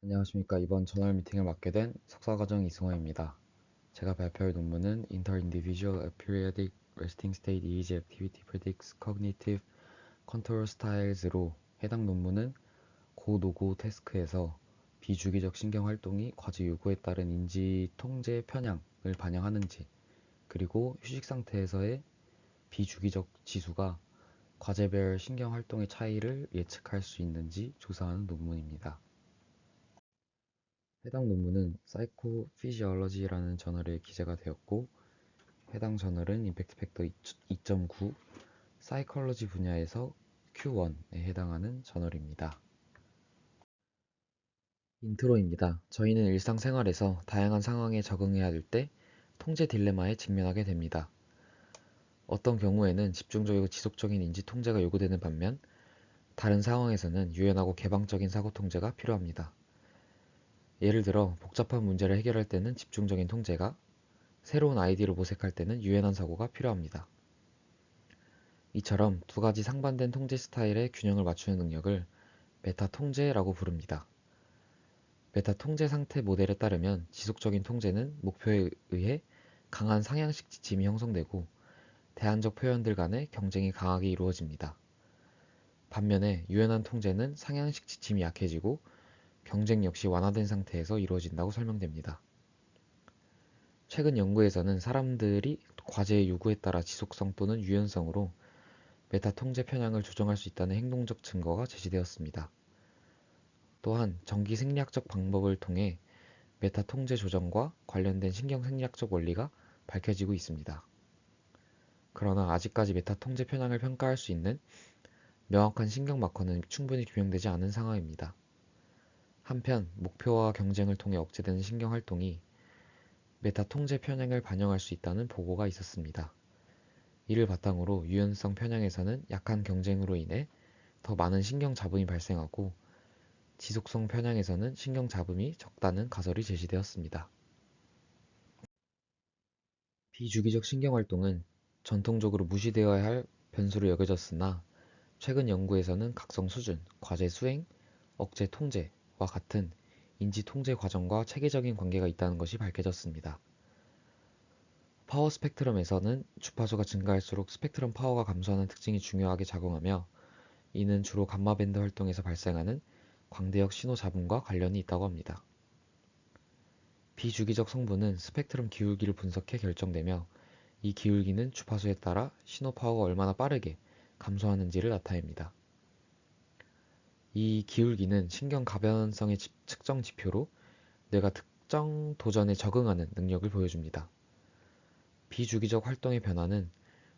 안녕하십니까. 이번 저널 미팅을 맡게 된 석사과정 이승호입니다. 제가 발표할 논문은 Inter-Individual Periodic Resting State EEG Activity Predicts Cognitive Control Styles로 해당 논문은 고노고 태스크에서 비주기적 신경활동이 과제 요구에 따른 인지 통제 편향을 반영하는지, 그리고 휴식 상태에서의 비주기적 지수가 과제별 신경활동의 차이를 예측할 수 있는지 조사하는 논문입니다. 해당 논문은 Psychophysiology라는 저널에 기재가 되었고, 해당 저널은 임팩트 팩터 2.9 사이컬러지 분야에서 Q1에 해당하는 저널입니다. 인트로입니다. 저희는 일상생활에서 다양한 상황에 적응해야 할 때 통제 딜레마에 직면하게 됩니다. 어떤 경우에는 집중적이고 지속적인 인지 통제가 요구되는 반면, 다른 상황에서는 유연하고 개방적인 사고 통제가 필요합니다. 예를 들어 복잡한 문제를 해결할 때는 집중적인 통제가, 새로운 아이디어를 모색할 때는 유연한 사고가 필요합니다. 이처럼 두 가지 상반된 통제 스타일의 균형을 맞추는 능력을 메타 통제라고 부릅니다. 메타 통제 상태 모델에 따르면 지속적인 통제는 목표에 의해 강한 상향식 지침이 형성되고 대안적 표현들 간의 경쟁이 강하게 이루어집니다. 반면에 유연한 통제는 상향식 지침이 약해지고 경쟁 역시 완화된 상태에서 이루어진다고 설명됩니다. 최근 연구에서는 사람들이 과제의 요구에 따라 지속성 또는 유연성으로 메타 통제 편향을 조정할 수 있다는 행동적 증거가 제시되었습니다. 또한 전기 생리학적 방법을 통해 메타 통제 조정과 관련된 신경 생리학적 원리가 밝혀지고 있습니다. 그러나 아직까지 메타 통제 편향을 평가할 수 있는 명확한 신경 마커는 충분히 규명되지 않은 상황입니다. 한편 목표와 경쟁을 통해 억제되는 신경 활동이 메타 통제 편향을 반영할 수 있다는 보고가 있었습니다. 이를 바탕으로 유연성 편향에서는 약한 경쟁으로 인해 더 많은 신경 잡음이 발생하고, 지속성 편향에서는 신경 잡음이 적다는 가설이 제시되었습니다. 비주기적 신경활동은 전통적으로 무시되어야 할 변수로 여겨졌으나, 최근 연구에서는 각성 수준, 과제 수행, 억제 통제와 같은 인지 통제 과정과 체계적인 관계가 있다는 것이 밝혀졌습니다. 파워 스펙트럼에서는 주파수가 증가할수록 스펙트럼 파워가 감소하는 특징이 중요하게 작용하며, 이는 주로 감마밴드 활동에서 발생하는 광대역 신호 잡음과 관련이 있다고 합니다. 비주기적 성분은 스펙트럼 기울기를 분석해 결정되며, 이 기울기는 주파수에 따라 신호 파워가 얼마나 빠르게 감소하는지를 나타냅니다. 이 기울기는 신경 가변성의 측정 지표로 뇌가 특정 도전에 적응하는 능력을 보여줍니다. 비주기적 활동의 변화는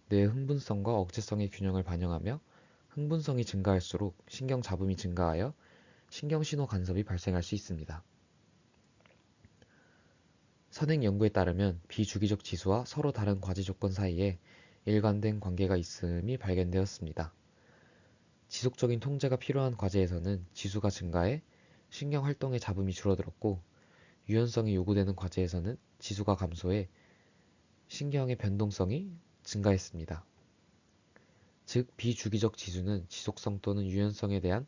뇌의 흥분성과 억제성의 균형을 반영하며, 흥분성이 증가할수록 신경 잡음이 증가하여 신경신호 간섭이 발생할 수 있습니다. 선행 연구에 따르면 비주기적 지수와 서로 다른 과제 조건 사이에 일관된 관계가 있음이 발견되었습니다. 지속적인 통제가 필요한 과제에서는 지수가 증가해 신경 활동의 잡음이 줄어들었고, 유연성이 요구되는 과제에서는 지수가 감소해 신경의 변동성이 증가했습니다. 즉, 비주기적 지수는 지속성 또는 유연성에 대한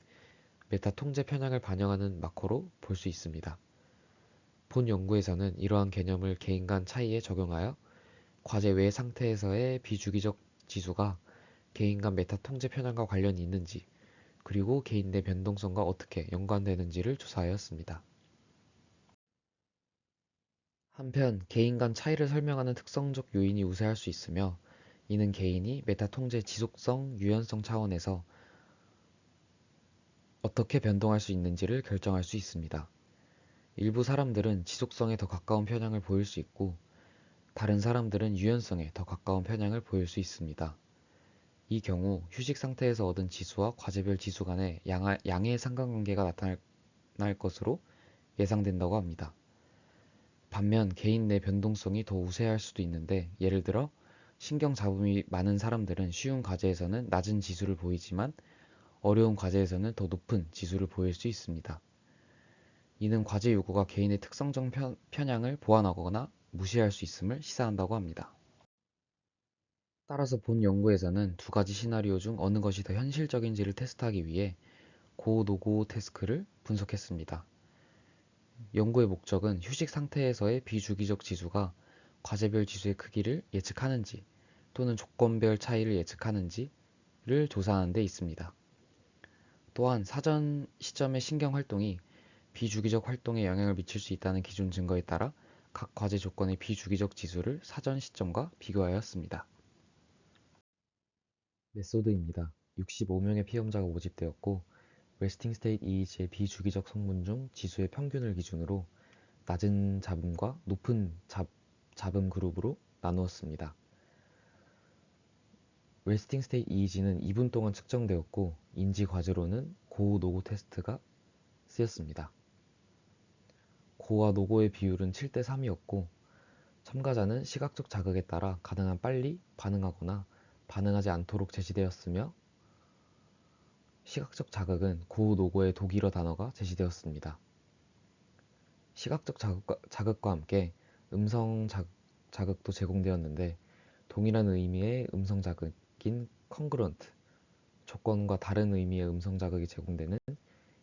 메타 통제 편향을 반영하는 마커로 볼 수 있습니다. 본 연구에서는 이러한 개념을 개인 간 차이에 적용하여 과제 외 상태에서의 비주기적 지수가 개인 간 메타 통제 편향과 관련이 있는지, 그리고 개인 내 변동성과 어떻게 연관되는지를 조사하였습니다. 한편 개인 간 차이를 설명하는 특성적 요인이 우세할 수 있으며, 이는 개인이 메타 통제 지속성, 유연성 차원에서 어떻게 변동할 수 있는지를 결정할 수 있습니다. 일부 사람들은 지속성에 더 가까운 편향을 보일 수 있고, 다른 사람들은 유연성에 더 가까운 편향을 보일 수 있습니다. 이 경우 휴식 상태에서 얻은 지수와 과제별 지수 간의 양의 상관관계가 나타날 것으로 예상된다고 합니다. 반면 개인 내 변동성이 더 우세할 수도 있는데, 예를 들어 신경 잡음이 많은 사람들은 쉬운 과제에서는 낮은 지수를 보이지만 어려운 과제에서는 더 높은 지수를 보일 수 있습니다. 이는 과제 요구가 개인의 특성적 편향을 보완하거나 무시할 수 있음을 시사한다고 합니다. 따라서 본 연구에서는 두 가지 시나리오 중 어느 것이 더 현실적인지를 테스트하기 위해 고노고 태스크를 분석했습니다. 연구의 목적은 휴식 상태에서의 비주기적 지수가 과제별 지수의 크기를 예측하는지 또는 조건별 차이를 예측하는지를 조사하는 데 있습니다. 또한 사전 시점의 신경 활동이 비주기적 활동에 영향을 미칠 수 있다는 기존 증거에 따라 각 과제 조건의 비주기적 지수를 사전 시점과 비교하였습니다. 메소드입니다. 65명의 피험자가 모집되었고 레스팅 스테이트 EEG의 비주기적 성분 중 지수의 평균을 기준으로 낮은 잡음과 높은 잡음 그룹으로 나누었습니다. 레스팅 스테이트 EEG는 2분 동안 측정되었고 인지 과제로는 고우 노고 테스트가 쓰였습니다. 고와 노고의 비율은 7대 3이었고 참가자는 시각적 자극에 따라 가능한 빨리 반응하거나 반응하지 않도록 제시되었으며 시각적 자극은 고우 노고의 독일어 단어가 제시되었습니다. 시각적 자극과 함께 음성 자극도 제공되었는데 동일한 의미의 음성 자극인 컨그런트, 조건과 다른 의미의 음성 자극이 제공되는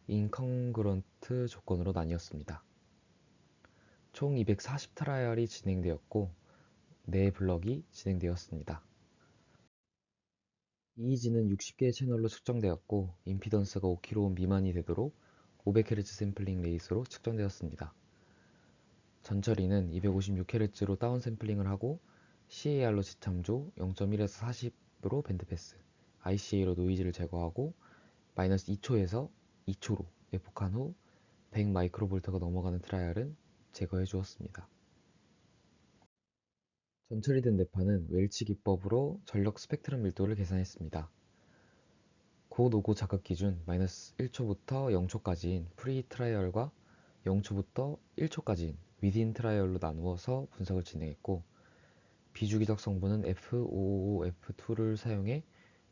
인컨그런트 조건으로 나뉘었습니다. 총 240 트라이얼이 진행되었고 4블럭이 진행되었습니다. EEG는 60개의 채널로 측정되었고 임피던스가 5kΩ 미만이 되도록 500Hz 샘플링 레이스로 측정되었습니다. 전처리는 256Hz로 다운 샘플링을 하고 CAR로 지참조 0.1에서 40으로 밴드패스, ICA로 노이즈를 제거하고 마이너스 2초에서 2초로 예폭한 후 100 마이크로볼트가 넘어가는 트라이얼은 제거해 주었습니다. 전처리된 뇌파는 웰치 기법으로 전력 스펙트럼 밀도를 계산했습니다. 고노고 자극 기준 마이너스 1초부터 0초까지인 프리 트라이얼과 0초부터 1초까지인 위딘 트라이얼로 나누어서 분석을 진행했고 비주기적 성분은 F555F2를 사용해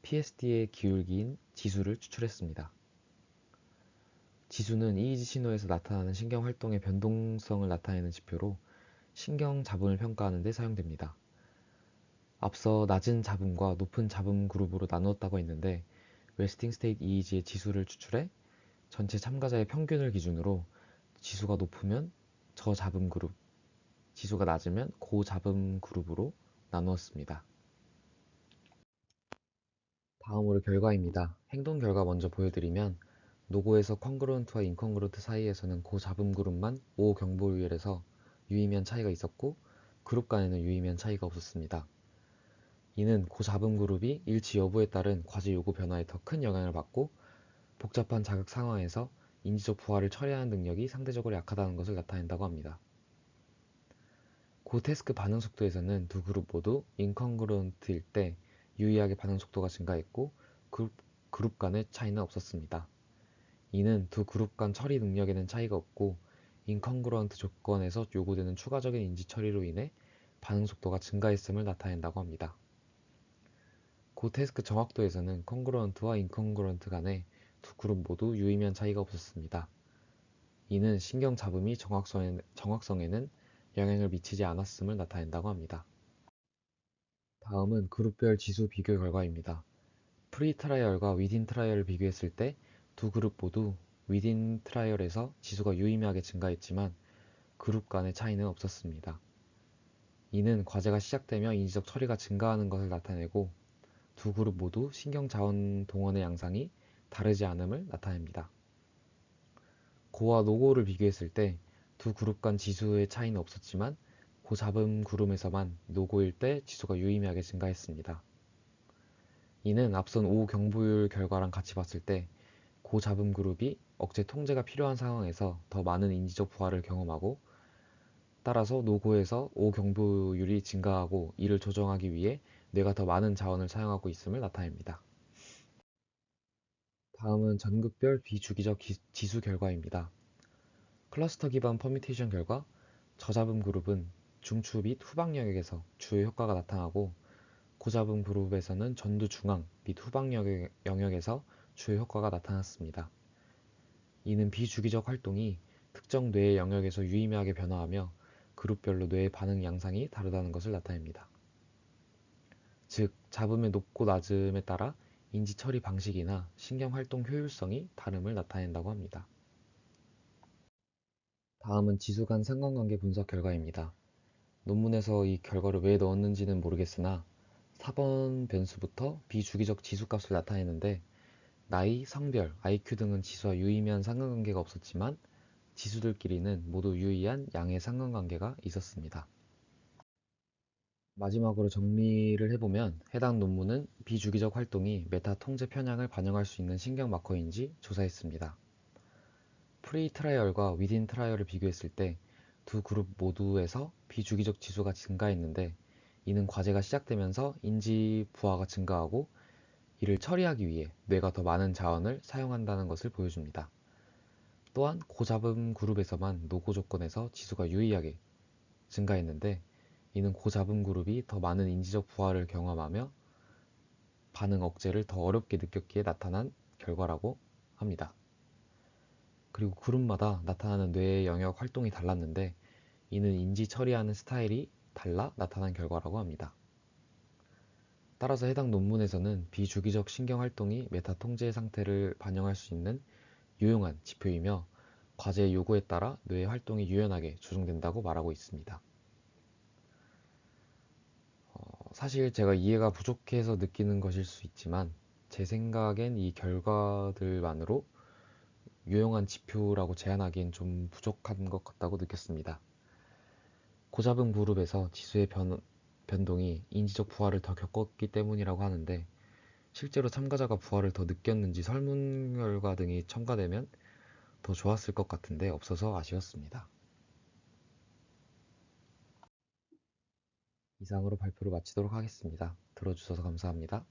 PSD의 기울기인 지수를 추출했습니다. 지수는 EEG 신호에서 나타나는 신경 활동의 변동성을 나타내는 지표로 신경 잡음을 평가하는 데 사용됩니다. 앞서 낮은 잡음과 높은 잡음 그룹으로 나누었다고 했는데 레스팅 스테이트 EEG의 지수를 추출해 전체 참가자의 평균을 기준으로 지수가 높으면 저잡음 그룹, 지수가 낮으면 고잡음 그룹으로 나누었습니다. 다음으로 결과입니다. 행동 결과 먼저 보여드리면 노고에서 컨그런트와 인컨그런트 사이에서는 고잡음 그룹만 5 경보율에서 유의미한 차이가 있었고 그룹 간에는 유의미한 차이가 없었습니다. 이는 고잡음 그룹이 일치 여부에 따른 과제 요구 변화에 더 큰 영향을 받고 복잡한 자극 상황에서 인지적 부하를 처리하는 능력이 상대적으로 약하다는 것을 나타낸다고 합니다. 고태스크 반응 속도에서는 두 그룹 모두 인컨그런트일 때 유의하게 반응 속도가 증가했고 그룹 간의 차이는 없었습니다. 이는 두 그룹 간 처리 능력에는 차이가 없고 인컨그런트 조건에서 요구되는 추가적인 인지 처리로 인해 반응 속도가 증가했음을 나타낸다고 합니다. 고태스크 정확도에서는 컨그런트와 인컨그런트 간에 두 그룹 모두 유의미한 차이가 없었습니다. 이는 신경 잡음이 정확성에는 영향을 미치지 않았음을 나타낸다고 합니다. 다음은 그룹별 지수 비교 결과입니다. 프리 트라이얼과 위딘 트라이얼을 비교했을 때 두 그룹 모두 위딘 트라이얼에서 지수가 유의미하게 증가했지만 그룹 간의 차이는 없었습니다. 이는 과제가 시작되며 인지적 처리가 증가하는 것을 나타내고 두 그룹 모두 신경 자원 동원의 양상이 다르지 않음을 나타냅니다. 고와 노고를 비교했을 때 두 그룹 간 지수의 차이는 없었지만 고잡음 그룹에서만 노고일 때 지수가 유의미하게 증가했습니다. 이는 앞선 5 경보율 결과랑 같이 봤을 때 고잡음 그룹이 억제 통제가 필요한 상황에서 더 많은 인지적 부하를 경험하고 따라서 노고에서 5 경보율이 증가하고 이를 조정하기 위해 뇌가 더 많은 자원을 사용하고 있음을 나타냅니다. 다음은 전극별 비주기적 지수 결과입니다. 클러스터 기반 퍼뮤테이션 결과 저잡음 그룹은 중추 및 후방 영역에서 주요 효과가 나타나고 고잡음 그룹에서는 전두 중앙 및 후방 영역에서 주요 효과가 나타났습니다. 이는 비주기적 활동이 특정 뇌의 영역에서 유의미하게 변화하며 그룹별로 뇌의 반응 양상이 다르다는 것을 나타냅니다. 즉, 잡음의 높고 낮음에 따라 인지 처리 방식이나 신경 활동 효율성이 다름을 나타낸다고 합니다. 다음은 지수 간 상관관계 분석 결과입니다. 논문에서 이 결과를 왜 넣었는지는 모르겠으나 4번 변수부터 비주기적 지수값을 나타내는데 나이, 성별, IQ 등은 지수와 유의미한 상관관계가 없었지만 지수들끼리는 모두 유의한 양의 상관관계가 있었습니다. 마지막으로 정리를 해보면 해당 논문은 비주기적 활동이 메타 통제 편향을 반영할 수 있는 신경 마커인지 조사했습니다. 프리 트라이얼과 위딘 트라이얼을 비교했을 때 두 그룹 모두에서 비주기적 지수가 증가했는데 이는 과제가 시작되면서 인지 부하가 증가하고 이를 처리하기 위해 뇌가 더 많은 자원을 사용한다는 것을 보여줍니다. 또한 고잡음 그룹에서만 노고 조건에서 지수가 유의하게 증가했는데 이는 고잡음 그룹이 더 많은 인지적 부하를 경험하며 반응 억제를 더 어렵게 느꼈기에 나타난 결과라고 합니다. 그리고 그룹마다 나타나는 뇌의 영역 활동이 달랐는데 이는 인지 처리하는 스타일이 달라 나타난 결과라고 합니다. 따라서 해당 논문에서는 비주기적 신경 활동이 메타 통제 상태를 반영할 수 있는 유용한 지표이며 과제의 요구에 따라 뇌의 활동이 유연하게 조정된다고 말하고 있습니다. 사실 제가 이해가 부족해서 느끼는 것일 수 있지만 제 생각엔 이 결과들만으로 유용한 지표라고 제안하기엔 좀 부족한 것 같다고 느꼈습니다. 고잡은 그룹에서 지수의 변동이 인지적 부하를 더 겪었기 때문이라고 하는데 실제로 참가자가 부하를 더 느꼈는지 설문 결과 등이 첨가되면 더 좋았을 것 같은데 없어서 아쉬웠습니다. 이상으로 발표를 마치도록 하겠습니다. 들어주셔서 감사합니다.